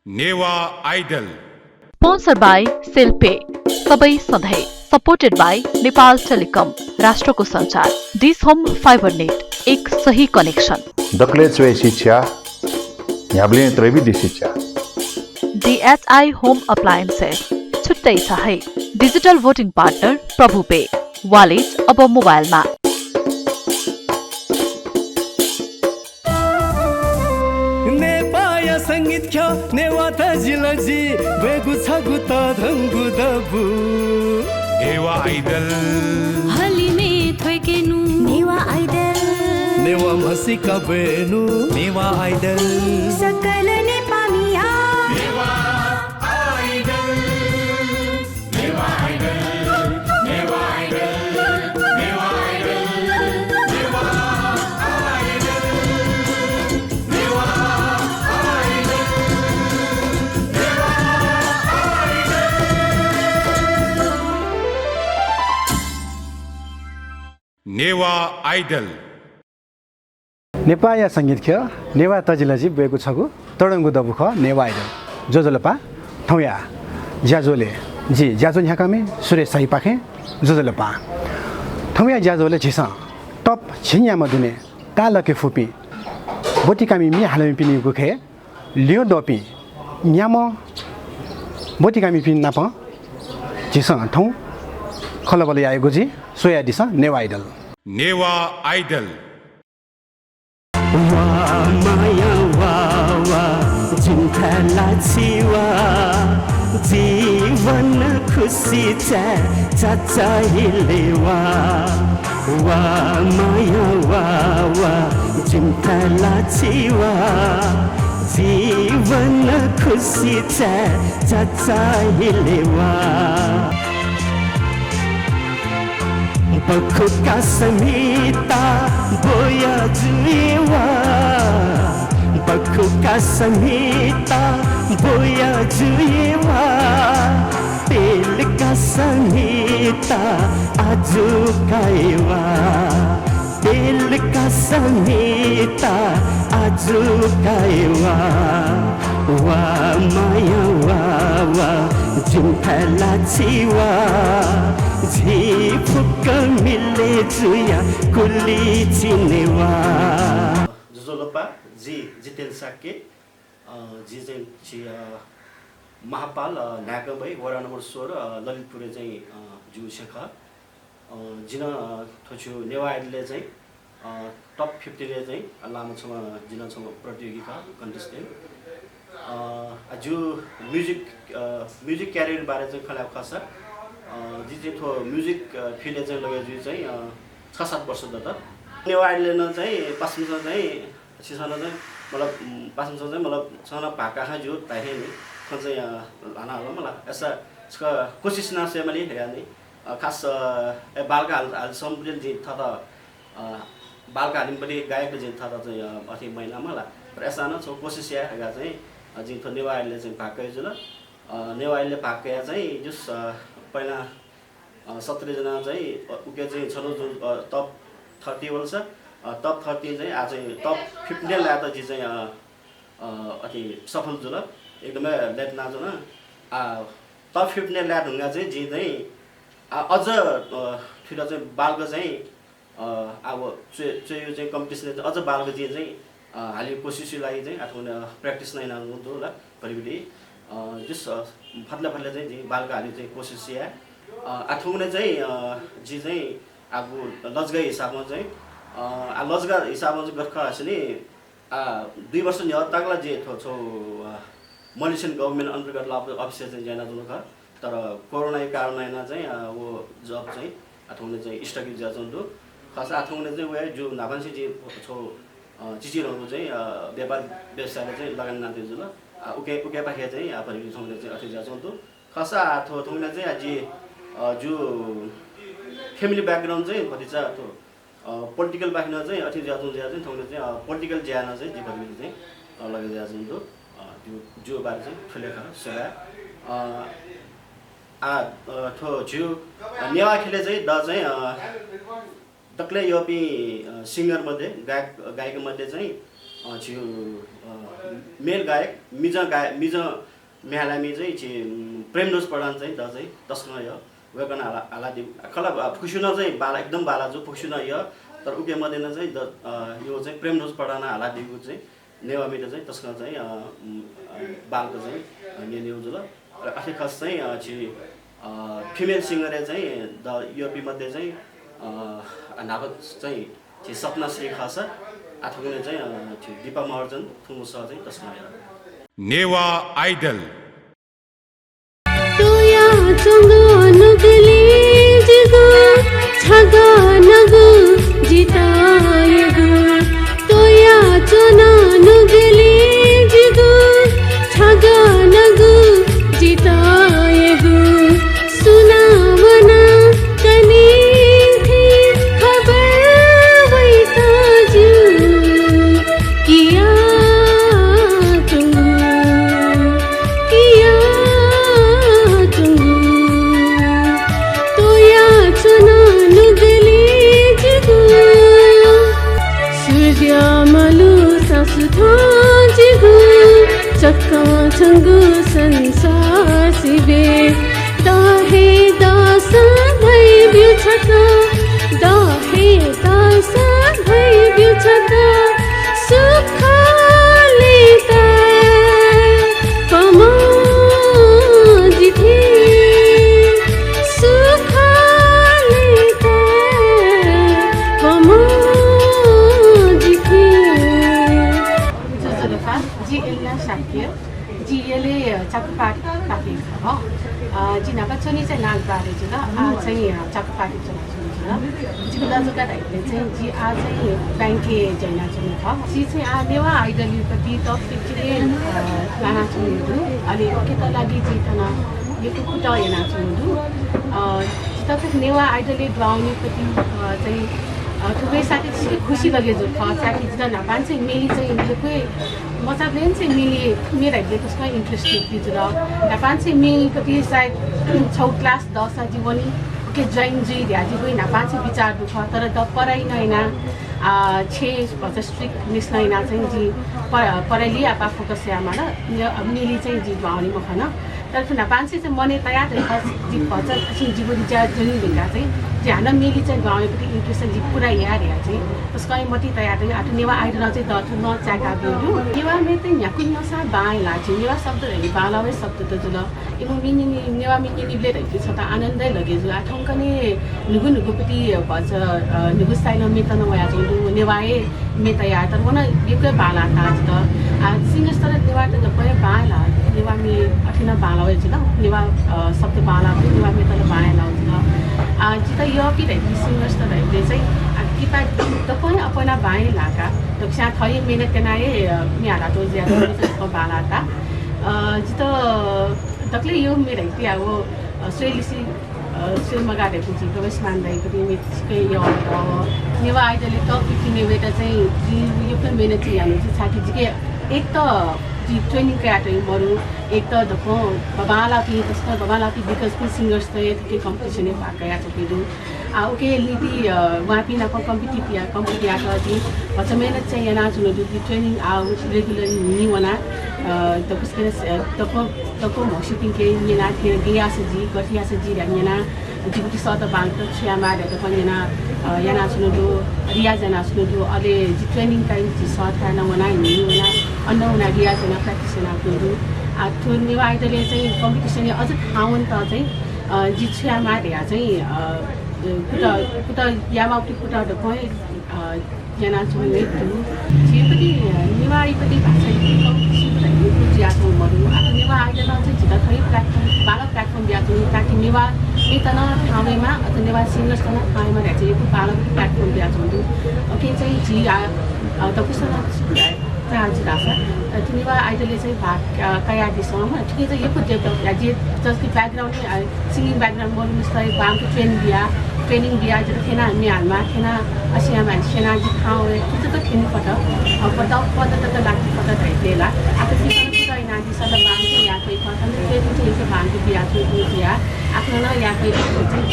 Newa Idol. Sponsored by Silpay. सबै सधैँ supported by Nepal telecom राष्ट्रको सञ्चार डिस होम फाइबर नेट एक सही कनेक्सन दक्ले चोय शिक्षा याबले त्रैवि दिशिक्षा DHI होम अप्लायन्सेस छुट्टै छ है digital voting partner Prabhu pay wallet अब मोबाइलमा नेपाया संगीत ख्या नेवा तजिलजी बेगु छगु त धंगु दबु Newa Idol. हलिमे थोकेनु नेवा आइदल नेवा मसिका बेनु Newa Idol. सकल नेपामिया Newa Idol. Newa Idol. Newa Idol. Newa Idol. Newa Idol. Newa Newa Idol. नेपाया संगीत ख नेवा तजिलजी बेगु छगु तडंगु दबुख नेवा आइदल जोजलपा ठौया ज्याजोले जी ज्याजो न्याकामे सुरेश साई पाखे जोजलपा ठौया ज्याजोले छिसा टप छिन्या मदुने कालके फुपी बोटिकामी मि हालमी पिनि गुखे लियो दोपी न्याम बोटिकामी पिन नाप छिसा ठौ खलबले आएको जी सोया दिसा नेवा आइदल Newa Idol. वा माया वा वा जिंथला छिवा जीवन खुशी चाहिए वा माया वा वा जिंथला छिवा जीवन खुशी चाहिए वा बखु का समीता बोया जुएवा बखु का समीता बोया जुएवा तेल का समीता आजू काएवा तेल का समीता आजू काएवा वा माया वा वा जिंथला छिवा जी फुक मिले जुया कुली चिनेवा जोजोलपा जी जितेन साके जी चाहिँ महापाल नागबै वडा नम्बर 16 ललितपुर चाहिँ जु शेख जिन थोछु नेवा आइडलले चाहिँ टप 50 ले चाहिँ लामो छमा जिन छमा प्रतियोगिता कन्टेस्टेन्ट जो म्युजिक क्यारियर बारे चाहिँ खला खसा जी चाहिँ थो म्युजिक फिल्ड चाहिँ लगे जी चाहिँ 6-7 वर्ष त नेवा आइडलले न चाहिँ पासमसा चाहिँ सिसन चाहिँ मतलब पासमसा चाहिँ मतलब छना भाका खा जो ताहे नि खन चाहिँ लाना होला मलाई ऐसा इसका कोशिश ना से मैले हेर्ने खास बालका हाल सम्पूर्ण जी था बालका हालिम पनि गायक जी था चाहिँ अथि महिना मलाई र ऐसा न छो कोशिश या हेगा चाहिँ जी थो नेवा आइडलले चाहिँ भाका जुल नेवा आइडलले भाका चाहिँ जुस पहिला 17 जना चाहिँ उके चाहिँ छलो जो टप 30 वर्ष टप 30 चाहिँ आज टप 15 ल्याएर जी चाहिँ अति सफल जुल एकदमै लेट नाचो न टप 15 ल्याएर ढुङ्गा चाहिँ जी चाहिँ अझ ठुलो चाहिँ बालको चाहिँ अब यो चाहिँ कम्पिटिसन अझ बालको जी चाहिँ हालि कोसिस लागि चाहिँ आफ्नो प्र्याक्टिस नै नहुँदो होला परिविधि जस फत्ला चाहिँ जी बालको हालि चाहिँ कोसिस या आठौँले चाहिँ जी चाहिँ अब लजगा हिसाबमा चाहिँ लजगा हिसाबमा चाहिँ गर्खा असली 2 वर्ष निहत्ताकला जे छौ मलेसियन गभर्नमेन्ट अन्तर्गत अफिसर चाहिँ जान जुन ख तर कोरोनाको कारणले चाहिँ वो जब चाहिँ आठौँले चाहिँ स्थगित जान्छौ खास आठौँले चाहिँ वे जो नाभान्सी जे छौ चिचिरहरु चाहिँ व्यापार व्यवसायले चाहिँ लगानी नाथे जुल उके पाखे चाहिँ परिविधि ठाउँले चाहिँ अथि जान्छौ खास आठौ ठाउँले चाहिँ आज जो फ्यामिली ब्याकग्राउन्ड चाहिँ कति छ त्यो पोलिटिकल बाख्न चाहिँ अथि जान्छौ चाहिँ ठाउँले चाहिँ पोलिटिकल ज्यान चाहिँ जे परिविधि चाहिँ लगेर जान्छौ त्यो जो बारे चाहिँ ठुलेखा सेवा थो जो नेवा खेले चाहिँ द चाहिँ दक्ले योपी सिंगर मध्ये गायक मध्ये चाहिँ छियो मेल गायक मिज म्यालामी चाहिँ छि प्रेमदोष प्रधान चाहिँ द चाहिँ तस्कन य वेकन आलादि खला फुसुना चाहिँ बाला एकदम बाला जो फुसुना य तर उके मदेन चाहिँ द यो चाहिँ प्रेमदोष प्रधान आलादिको चाहिँ नेवा मिट चाहिँ तस्कन चाहिँ बालको चाहिँ नेउ जुल र आखिर खास चाहिँ छि फिमेल सिङ्गर चाहिँ द युपी मध्ये चाहिँ नागत चाहिँ छि सपना श्री खास अथवा चाहिँ छि दीपा महर्जन थुमुसा चाहिँ तस्कन य नेवा आइडल तोया चंग नगले जगो छगा नगो जितायगो तोया चना नगले जगो छगा नगो जितायगो सुनावना कने थे खबर वैसा जो किया चक्का छंगु संसार सिबे दाहे दासा भई बिउ छका दाहे दासा भई बिउ छका सुख लेता कमा जिथे सुख लेता कमा जिले चक्पाटी पाके हो जिना बच्चोनी चाहिँ नाच बारे जुल आ चाहिँ चक्पाटी चलाउँछु जिको दाजुका दाइले चाहिँ जी आ चाहिँ ब्याङ्के जैना चुनु छ जी चाहिँ आ नेवा आइडल युपति टप 50 लाना चुनु अनि ओके त लागि जी तना यो कुटा हेना चुनु तब नेवा आइडलले ड्राउने पति चाहिँ थुप्रै साथी त्यसरी खुसी लगे जो छ साथी जितना मान्छे मिली चाहिँ कोही मजाले चाहिँ मिली मेरो त्यसमा इन्ट्रेस्टेड थियो र मान्छे मिलपट्टि सायद 6 क्लास 10 जीवनी के जैन जी ध्याजी कोही मान्छे विचार दुख तर द पढाइ नैना छे स्ट्रिक्ट मिस नैना चाहिँ जी पढाइ लिया पा फोकस यामा र मिली चाहिँ जी भाउने मखन तर फिर मान्छे चाहिँ मने तयार जी भन्छ जीवन जा जुनी भिंगा चाहिँ ज्यान मिली चाहिँ गाउँपट्टि इन्ट्रेस्ट जी पुरा यार या चाहिँ उसको मती तयार आठ नेवा आइडल चाहिँ दथु न चाका बिउ नेवा में चाहिँ यहाँ कुन नसा बाय लाछि नेवा शब्द रही बालावे शब्द त जुल इमु मिनि नेवा मिनि निब्ले रही छ त आनन्दै लगे जो आठौंकने नुगु नुगुपट्टि भन्छ नुगु स्टाइल में त नया जुल नेवाए में तयार तर मन एकै बाला ताज त सिंगस तर नेवा त पय बाला नेवा में अठिना बालावे जुल नेवा शब्द बाला नेवा में त बाय लाउ जिता यो कि रही सिंगर्स त रही चाहिँ किपा तपाईँ अपना बाएँ लाका दक्षा थई मेहनत केनाए मिहाला तो ज्यादा बाला था जिता तकले यो मेरे क्या वो स्वेलिसी स्वेल मगाडेको जी प्रवेश मान्दैको तिमी यो नेवा आइडल टप 50 ने बेटा चाहिँ यो पनि मेहनत चाहिँ हामी चाहिँ साथी जी के एक त जी ट्रेनिङ क्याटरिङ मरु एक त दको बबालापी त्यसको बबालापी बिकज पनि सिंगर्स त के कम्पिटिसन है भाग गया चुकेदु ओके लीति वापी ना कम्पिटिया का जी बच्चा मेहनत चाहिँ यहाँ चुनो दु ट्रेनिङ आउ रेगुलरली नि वना त कुसके तको मसिपिङ के यहाँ के गया से जी गठिया से जी रहना जिबुटी सत बांग त छिया मारे त पनि यहाँ चुनो दु रिया जना चुनो दु अले जी ट्रेनिङ टाइम जी सत खाना वना नि वना अन्ना वना रिया जना प्र्याक्टिस ना दु आ नेवा आइडलले चाहिँ कम्पिटिसन अझ ठाउँ त चाहिँ जी छिया मारे चाहिँ कुटा यामाउटी कुटा ढोकै यहाँ चुने जेपट्टि नेवारीपट्टि भाषा ज्याएको मरु आफ्नो नेवा आइडल चाहिँ झिटा थै प्लेटफर्म बाह्र प्लेटफर्म दिएको ताकि नेवा तन ठाउँमा अथवा नेवा सिङ्गर्स तन ठाउँमा चाहिँ बाह्र प्लेटफर्म दिएको हुन्थ्यो के चाहिँ झि त कुसँग जी रासा नेवा आइडलले चाहिँ भाग कया दिसम्म ठिकै चाहिँ यो डेभलप जे जसको ब्याकग्राउन्ड सिङ्गिङ ब्याकग्राउन्ड बोल्नु जस्तै बामको ट्रेनिङ दिया जो थिएन हामी हालमा थिएन असियामा सेना जी ठाउँ त्यो त थिएन पट त लाग्छ पट धैलेला आफ्नो सिकाउनु पुरै नाजी सल्लाह बामको या कोही पटन त्यो चाहिँ बामको बिहा कोही बिहा आफ्नो न या कोही चाहिँ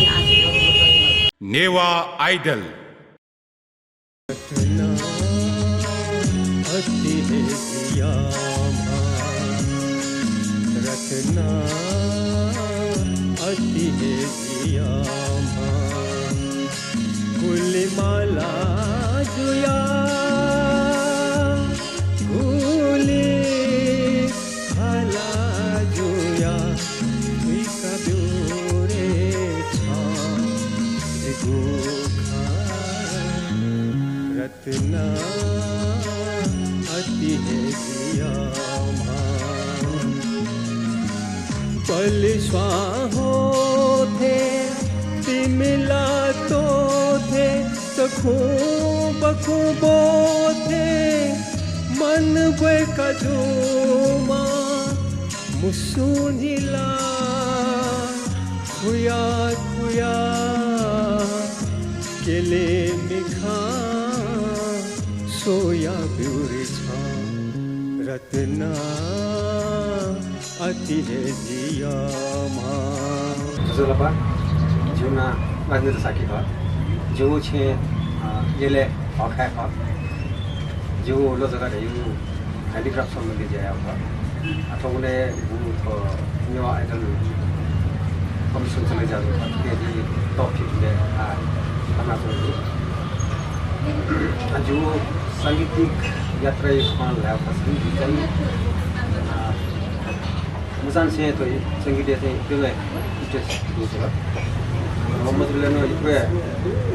नेवा आइडल है जियामा रखना अति है जियामा कुलमाला जुया गुली हाला जुया विका ब्योरे छा गोखा रत्ना अति है जियामा पल स्वाहो थे तिमिला तो थे खूब खूबो थे मन वे कजूमा मुसुनिला खुया खुया केले मिखा सोया ब्यूरे छा रत्ना अति है जियामा जुजलपा जिउना बाँध्ने त साकी भयो जिउ छे यसले हखाए ख जिउ लो जग्गा यो ह्यान्डिक्राफ्ट सम्बन्धी ज्याया भयो अथवा नेवा आइडल कमिसन चले जानु त्यही टपिकले खाना चाहिए जिउ साङ्गीतिक यात्रा स्थान ल्याएपछि चाहिँ मुसान से तो संगीत से त्यसलाई इन्ट्रेस्ट दिन्छ मजबुरले न इतवे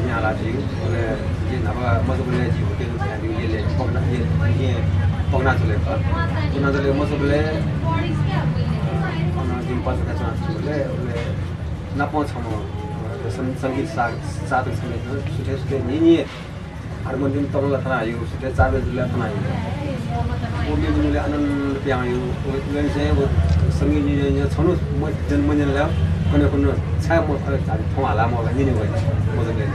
यहाँ लाजी ole ये नभा मजबुरले जी होटेल खाने येले पक्ना ये पक्ना चले पक्ना चले मजबुरले अन दिन पास का चले ole नपाउँछ म संगीत साथ समेत सुटे सुटे नि हार्मोनियम तबला थाहा यो सुटे चाबे जुला थाहा यो ओले जुले आनन्द प्यायो ओले चाहिँ अब संगीत नि छनु म जन्मजन ल्या कुनै छा म ठाउँ हाला म नि नै भयो मजले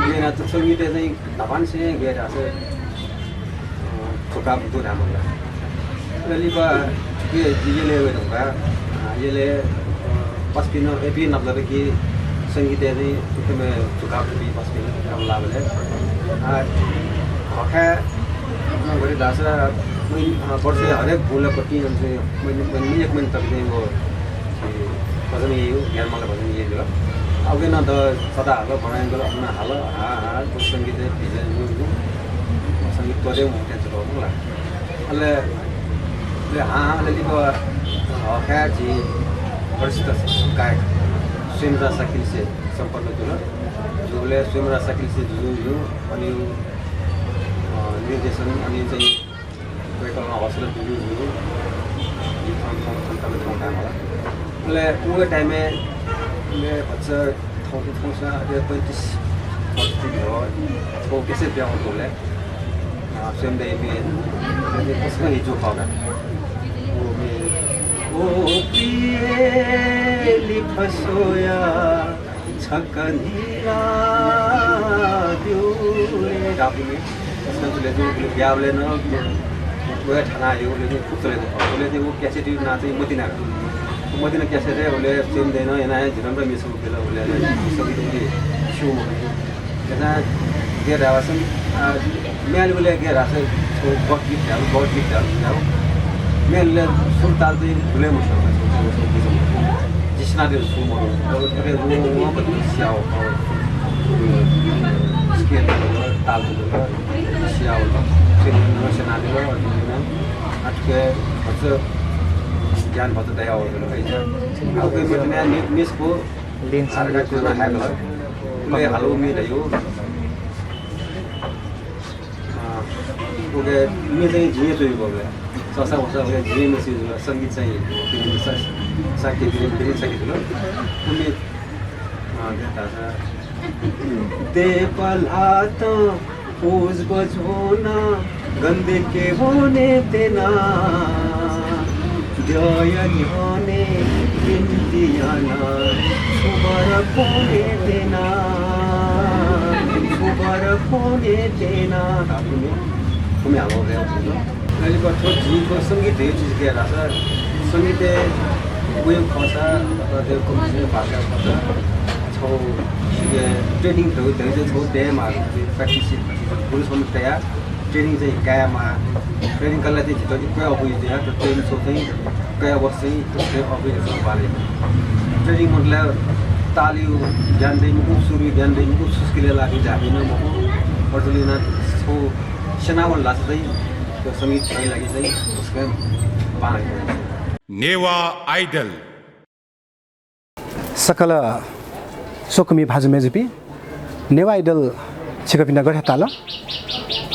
मेरा त संगीत चाहिँ धपान से गएर आसे ठोका बुतो राम्रो लिबा के जिले गएर भा यसले पस्किन एपी मतलब कि संगीत चाहिँ एकदमै ठोका बुती पस्किन काम लाग्यो हखा गरी दासा वर्ष हरेक बोलपट्टि मैले एक महिना तक चाहिँ म भजन यही हो ज्ञान मलाई भजन यही हो अघि न त सदा हाल बनाएको अपना हाल हा सङ्गीत सङ्गीत गऱ्यो म त्यहाँ चाहिँ गर्नु होला अहिले अलिक हखा चाहिँ प्रसिद्ध गायक स्वयंरा साकिल से सम्पर्क जुन जोले स्वयंरा साकिल से जुझु अनि निर्देशन अनि चाहिँ वेकलमा हौसला जुझु ले वो टाइम में ले बच्चा थोड़ा सा ये 25 हो वो कैसे ब्याह हो ले सेम डे में ये उसमें ही जो खाना वो में ओ प्रिय लिखसोया छकनीला दियोरे डाबी में उसमें जो ले जो ब्याह ले ना वो ठाना यो ले खूब चले तो ले वो कैसे टी नाचे मदीना मदीना कैसे रे बोले सेम देना yana जिरम मिस हो गेला बोले सभी के शो yana गेर आवासन मेल बोले गेर आसे तो बहुत गीत डाल मेल सुल्तान दे बोले मुश्किल जिसना दे सो मरो अरे वो बदल सियाओ स्केल ताल सियाओ फिर नोशन आ गया और आज के ज्ञान बहुत दया हो गया अब कोई मतलब मिस को लिंक सारा कुछ ना है ले हालो में रहियो ओके मैं चाहिँ जिए तो हो गया ससा हो जिए में से संगीत चाहिँ साके बिरे साके थियो उनी देता था दे पला तो पोज बजोना गंदे के होने देना जयनी होने बिंदियाना सुबर होने देना हमें आलो गया अहिले पर छोट जीको संगीत है चीज के रहा संगीत कोई भाषा अथवा कोई भाषा छौ ये ट्रेनिङ थ छौ त्यही मार्ग प्र्याक्टिस पुलिस पनि तयार ट्रेनिङ चाहिँ गायामा ट्रेनिङ गर्दा चाहिँ जति कोही अफिस दिएर त्यो ट्रेनिङ सो चाहिँ कोही वर्ष चाहिँ त्यो अफिस वाले ट्रेनिङ मतलब तालियो जान्दैन को सुरु जान्दैन को सुस्किले लागि जान्दैन म पर्टुलिना सो सेनावन लास चाहिँ त्यो संगीत चाहिँ लागि चाहिँ उसका पाए नेवा आइडल सकल सोकमी भाजु मेजुपी नेवा आइडल छिकपिना गरे ताल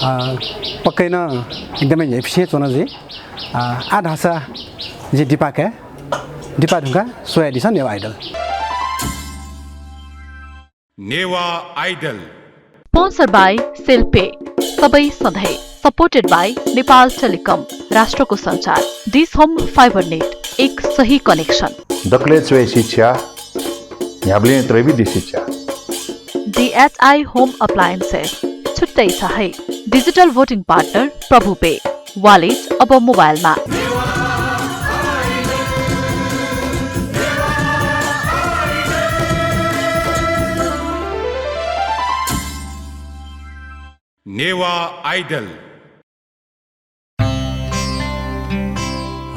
पक्कै न एकदमै हेप्से चोन जे आ ढासा जे डिपा ढुङ्गा सोया दिस Newa Idol Newa Idol sponsor by सेल्पे सबै सधैँ सपोर्टेड बाई नेपाल टेलिकम राष्ट्रको सञ्चार दिस होम फाइबर नेट एक सही कनेक्सन दक्ले चोय शिक्षा याब्ले त्रैबी दिशिक्षा DHI होम अप्लायन्सेस छुट्टै छ है digital voting partner Prabhu pay wallet अब मोबाइलमा नेवा आइडल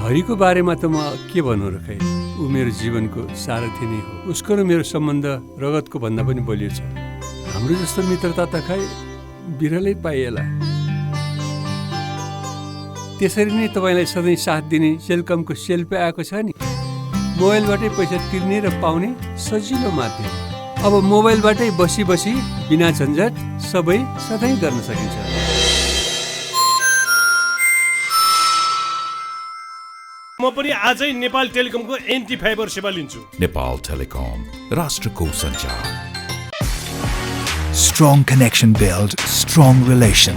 हरिको बारेमा त म के भन्नु र खै ऊ मेरो जीवनको सारथी नै हो उसको र मेरो सम्बन्ध रगतको भन्दा पनि बलियो छ हाम्रो जस्तो मित्रता त खै बिरलै पाइएला त्यसरी नै तपाईँलाई सधैँ साथ दिने सेलकमको सेल्पे आएको छ नि मोबाइलबाटै पैसा तिर्ने र पाउने सजिलो माध्यम अब मोबाइलबाटै बसी बसी बिना झन्झट सबै सधैँ गर्न सकिन्छ म पनि आजै नेपाल टेलिकमको एन्टी फाइबर सेवा लिन्छु नेपाल टेलिकम राष्ट्रको सञ्चार Strong connection build strong relation.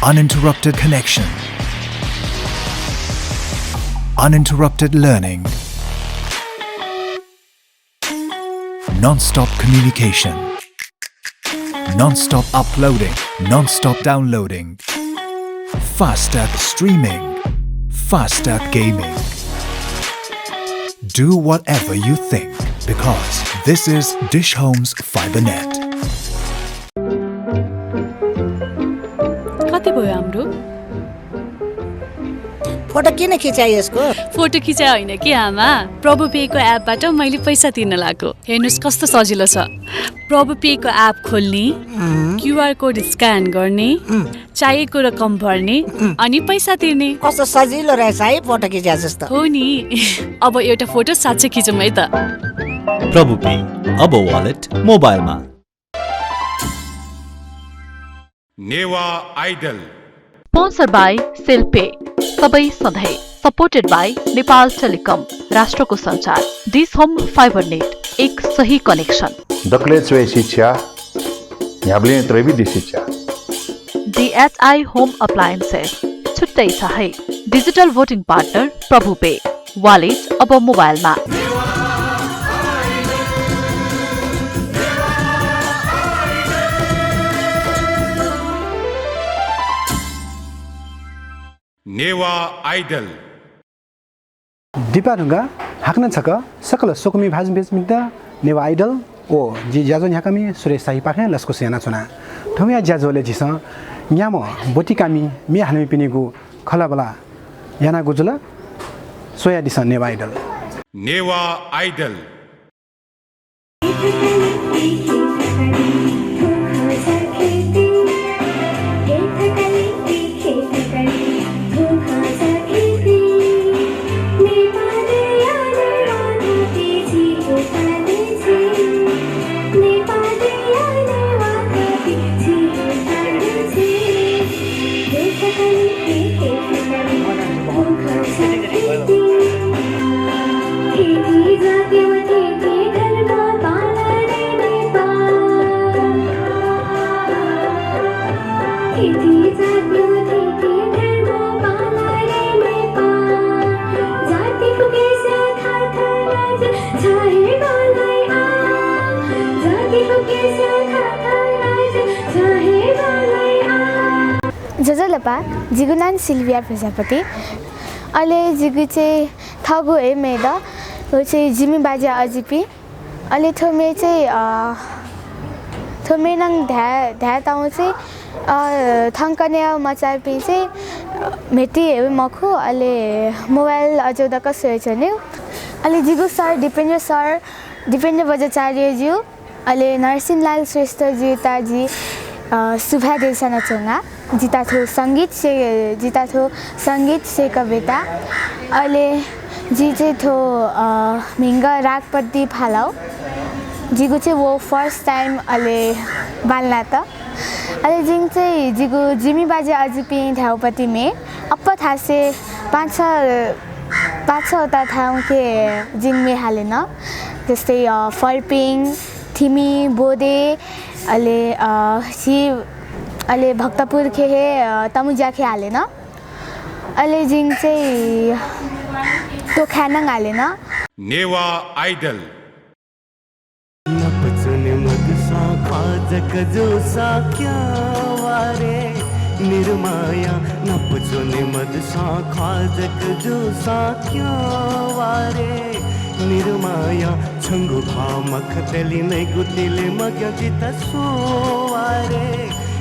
Uninterrupted connection. Uninterrupted learning. Non-stop communication. Non-stop uploading. Non-stop downloading. Faster streaming. Faster gaming. Do whatever you think because this is Dish Home's FiberNet. कति भयो हाम्रो photo किन खिचाइ यसको photo खिचाइ होइन कि आमा प्रभु phaco एपबाट मैले पैसा तिर्न लाग्यो हेर्नुस् कस्तो सजिलो छ प्रभु पेको एप खोल्ने क्यूआर कोड स्क्यान गर्ने चाहिएको रकम भर्ने अनि पैसा तिर्ने कस्तो सजिलो रहेछ है फोटो खिचा जस्तो हो नि अब एउटा फोटो साच्चै खिचौँ है त प्रभु पे अब वालेट मोबाइलमा नेवा आइडल स्पोन्सर बाई सेल्पे सबै सधैँ सपोर्टेड बाई नेपाल टेलिकम राष्ट्रको सञ्चार दिस होम फाइबर नेट एक सही कनेक्सन दक्ले चोय शिक्षा याब्ले त्रैबी दिशिक्षा DHI होम अप्लायन्सेस छुट्टै छ है digital voting partner Prabhu pay wallet अब मोबाइलमा नेवा आइडल डिपा ढुङ्गा हाक्न छक सकल सोकमी भाज बेच मिद्दा नेवा आइडल ओ जी ज्याजो न्याकामी सुरेश साही पाखे लस्को सेना चुना ठौया ज्याजोले जिस न्याम बोटिकामी मे हालमी पिनेगु खलाबला याना गुजुला सोया दिस नेवा आइडल नेवा आइडल जजलपा जिगुनान सिल्भिया प्रजापति अहिले जिगु चाहिँ थगु ए मेद हो चाहिँ जिमी बाजा अजिपी अहिले थोमे चाहिँ थोमेनङ ध्या ताउ चाहिँ थङ्कने मचाइ पि चाहिँ मेटी हेबे मखु अले मोबाइल अझ द कसो छ नि अले जिगु सर दिपेन्द्र बजाचार्य ज्यू अले नरसिंहलाल श्रेष्ठ जी ताजी सुभा देशना चंगा जिता थो संगीत से कविता अले जी चाहिँ थो मिंगा रागपट्टि फालाउ जिगु चाहिँ वो फर्स्ट टाइम अले बाल्ना त अले जिङ चाहिँ जिगु जिमी बाजे अजिपि ध्याउपति में अप्प थासे 5-6 वटा ठाउँ के जिङ में हालेन जस्तै फर्पिङ थिमी बोदे अले भक्तपुर खे तमुजा खे हालेन अले जिङ चाहिँ तो खानङ हालेन नेवा आइडल नपचने मधुसा खाजक जो साक्या वारे निर्माया नपचने मधुसा खाजक जो साक्या वारे निर्माया छंगु खा मखतली नै गुतिले मग्या जिता सोवारे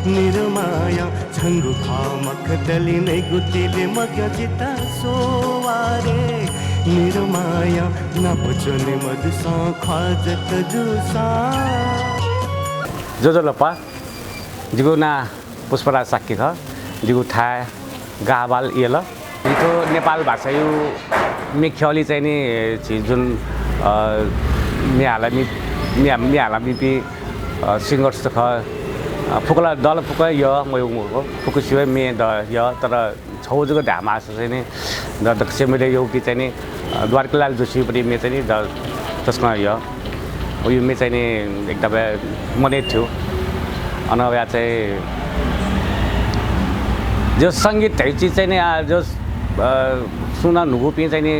निर्माया छंगु खा मखतली नै गुतिले मग्या जिता सोवारे निर्माया नपचने मधुसा खाजक जुसा जोजोलपा जिगुना पुष्पराज साक्की ख जिगु था गाबाल येल यो नेपाल भाषा यो मेख्यली चाहिँ नि जुन मिहालामी पि सिंगर्स ख फुकला दल फुक य म फुकुसिवे मे द य तर छौजको ढामा चाहिँ नि द दक्ष मैले यो कि चाहिँ नि द्वारकालाल जोशी पनि मे चाहिँ नि द त्यसमा यो मे चाहिँ नि एकदमै मने थियो अनया चाहिँ जो संगीत है चीज चाहिँ नि जो सुना नुगुपी चाहिँ नि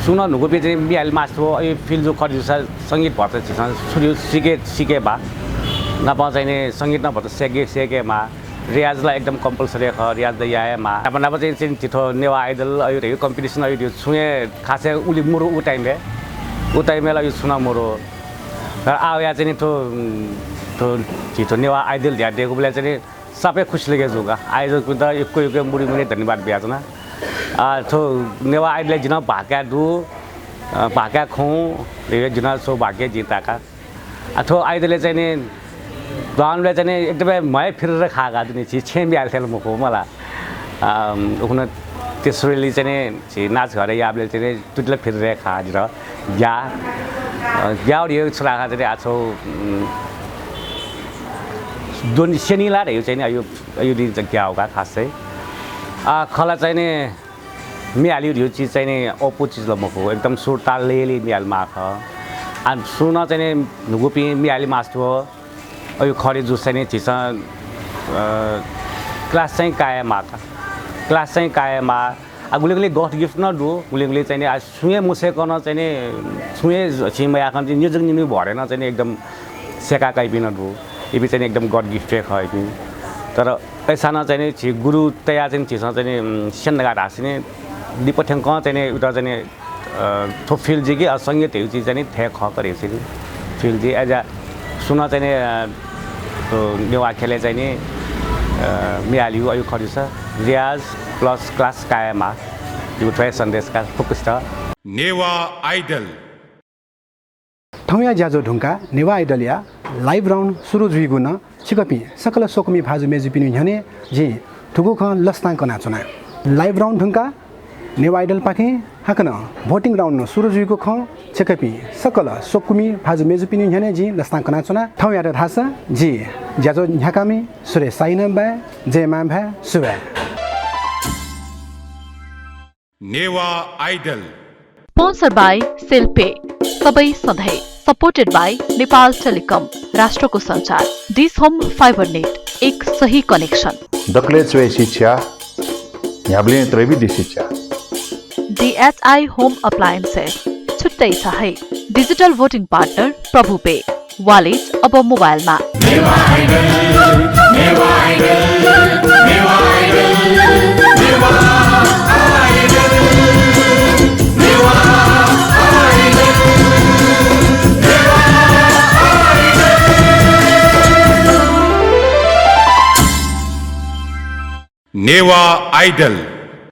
सुना नुगुपी चाहिँ बिहाल मास्टो यो फिल जो खर्जुसा संगीत भर्छ सुरु सिके बा नपा चाहिँ नि संगीत नभर्छ सेकेमा रियाजलाई एकदम कम्पलसरी ख रियाज द यामा नपा चाहिँ छिटो नेवा आइडल यो रे कम्पिटिसन यो छुए खासै उली मुरु उ टाइमला यो सुना मुरु र आया चाहिँ नि तो छिटो नेवा आइडल ध्यान दिएको बेला चाहिँ सबै खुसी लगे जुगा आइडलको त एक मुड़ी धन्यवाद बिहाजना तो नेवा आइडल जिन भाका दु भाका खौ जिन सो भाग्य जिताका थो आइडलले चाहिँ नि गाउँले चाहिँ एकदमै मय फिरेर खाएका जुन चिज छेम बिहाल्थेल मुखो मलाई उखुन तेस्रोले चाहिँ नि नाच घर याबले चाहिँ तुटले फिरेर खाएर ग्या यो छोराखा चाहिँ आछौ दोनी सेनिला रह्यो चाहिँ यो दिन चाहिँ क्या होगा खास चाहिँ खला चाहिँ नि मिहाल्यो यो चिज चाहिँ नि अप्पो चिज लमको एकदम सुर तालले मिहाल माख अनि सुन चाहिँ नि नुगुपी मिहाली मास्टो यो खरे जुस चाहिँ नि चिज क्लास चाहिँ कायमा गुलिगुली गफ गिफ्ट नदु गुलिगुली चाहिँ नि सुए मुसेकन चाहिँ नि सुए छिमयाखन चाहिँ न्युजक निनु भरेन चाहिँ नि एकदम सेका काइपिन दु इबी चाहिँ एकदम गड गिफ्टे खै तर ऐसाना चाहिँ नि छि गुरु तया चाहिँ छिस चाहिँ नि सेनगा रासिने दिपथ्याङ चाहिँ नि उता चाहिँ नि थो फिल जी कि संगीत हेउ चाहिँ नि थे ख करे छि फिल जी एज सुन चाहिँ नि तो नेवा खेले चाहिँ नि मिहालियो अयु खरिस रियाज प्लस क्लास कायमा यो ट्राई सन्देशका फोकस त नेवा आइडल ठौया ज्याजो ढुङ्का नेवा आइडल या लाइभ राउन्ड सुरु जुइगुन छिकपि सकल सोकमी भाजु मेजु पिनु झने जे थुगु ख लस्ताङ कना चुना लाइभ राउन्ड ढुङ्का नेवा आइडल पाखे हाकन भोटिङ राउन्ड सुरु जुइगु ख छिकपि सकल सोकमी भाजु मेजु पिनु झने जे लस्ताङ कना चुना ठौया र थास जे ज्याजो झ्याकामी सुरे साइन बा जे मा भा सुबा नेवा आइडल स्पोन्सर बाई सेल्पे सबै सधैँ सपोर्टेड बाई नेपाल टेलिकम राष्ट्रको सञ्चार दिस होम फाइबर नेट एक सही कनेक्सन दक्ले चुए शिक्षा याबले त्रैबी दिशिक्षा DHI होम अप्लायन्सेस छुट्टै छ है digital voting partner Prabhu pay wallet अब मोबाइलमा Newa Idol Newa Idol Newa Idol Newa Idol Newa Idol Newa Newa idol